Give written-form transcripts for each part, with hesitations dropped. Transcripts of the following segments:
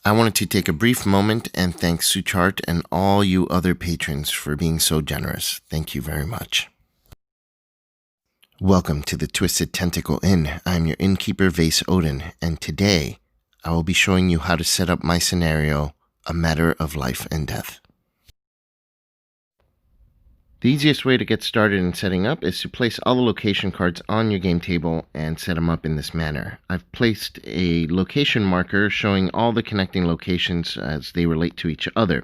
I wanted to take a brief moment and thank Suchart and all you other patrons for being so generous. Thank you very much. Welcome to the Twisted Tentacle Inn. I'm your innkeeper, Vase Odin, and today I will be showing you how to set up my scenario, A Matter of Life and Death. The easiest way to get started in setting up is to place all the location cards on your game table and set them up in this manner. I've placed a location marker showing all the connecting locations as they relate to each other.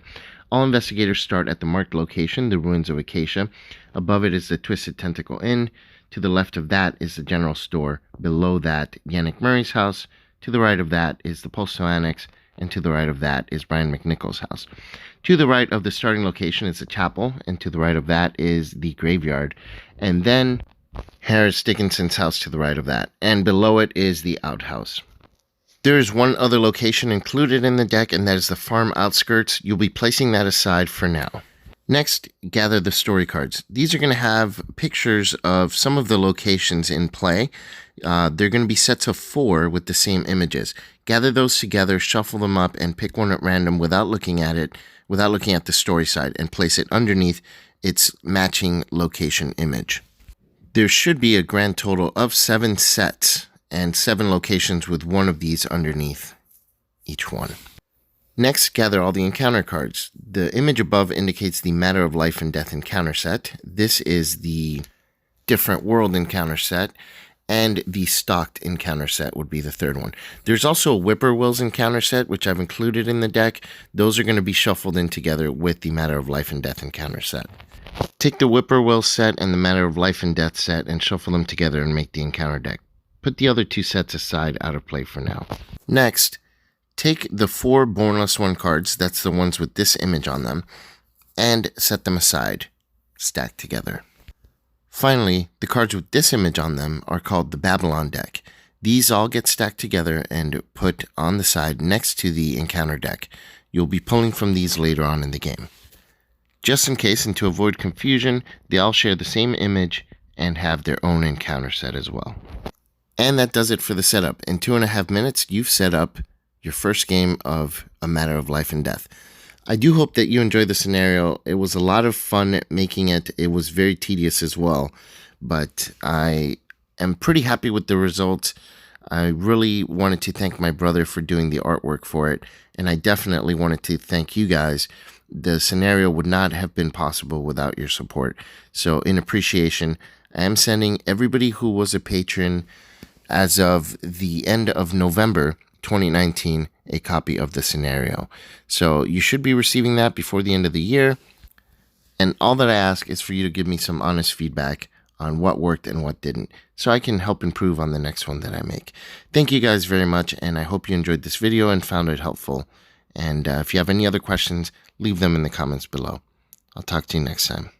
All investigators start at the marked location, the Ruins of Acacia. Above it is the Twisted Tentacle Inn. To the left of that is the General Store. Below that, Yannick Murray's house. To the right of that is the Postal Annex. And to the right of that is Brian McNichol's house. To the right of the starting location is the chapel, and to the right of that is the graveyard. And then Harris Dickinson's house to the right of that. And below it is the outhouse. There is one other location included in the deck, and that is the farm outskirts. You'll be placing that aside for now. Next, gather the story cards. These are going to have pictures of some of the locations in play. They're going to be sets of 4 with the same images. Gather those together, shuffle them up, and pick one at random without looking at it, without looking at the story side, and place it underneath its matching location image. There should be a grand total of 7 sets and 7 locations with one of these underneath each one. Next, gather all the encounter cards. The image above indicates the Matter of Life and Death encounter set. This is the Different World encounter set, and the Stocked encounter set would be the third one. There's also a Whippoorwills encounter set, which I've included in the deck. Those are going to be shuffled in together with the Matter of Life and Death encounter set. Take the Whippoorwill set and the Matter of Life and Death set and shuffle them together and make the encounter deck. Put the other 2 sets aside out of play for now. Next, take the 4 Bornless One cards, that's the ones with this image on them, and set them aside, stacked together. Finally, the cards with this image on them are called the Babylon deck. These all get stacked together and put on the side next to the encounter deck. You'll be pulling from these later on in the game. Just in case and to avoid confusion, they all share the same image and have their own encounter set as well. And that does it for the setup. In 2.5 minutes, you've set up your first game of A Matter of Life and Death. I do hope that you enjoyed the scenario. It was a lot of fun making it. It was very tedious as well, but I am pretty happy with the results. I really wanted to thank my brother for doing the artwork for it, and I definitely wanted to thank you guys. The scenario would not have been possible without your support. So in appreciation, I am sending everybody who was a patron as of the end of November 2019 a copy of the scenario. So you should be receiving that before the end of the year. And all that I ask is for you to give me some honest feedback on what worked and what didn't, so I can help improve on the next one that I make. Thank you guys very much, and I hope you enjoyed this video and found it helpful. And if you have any other questions, leave them in the comments below. I'll talk to you next time.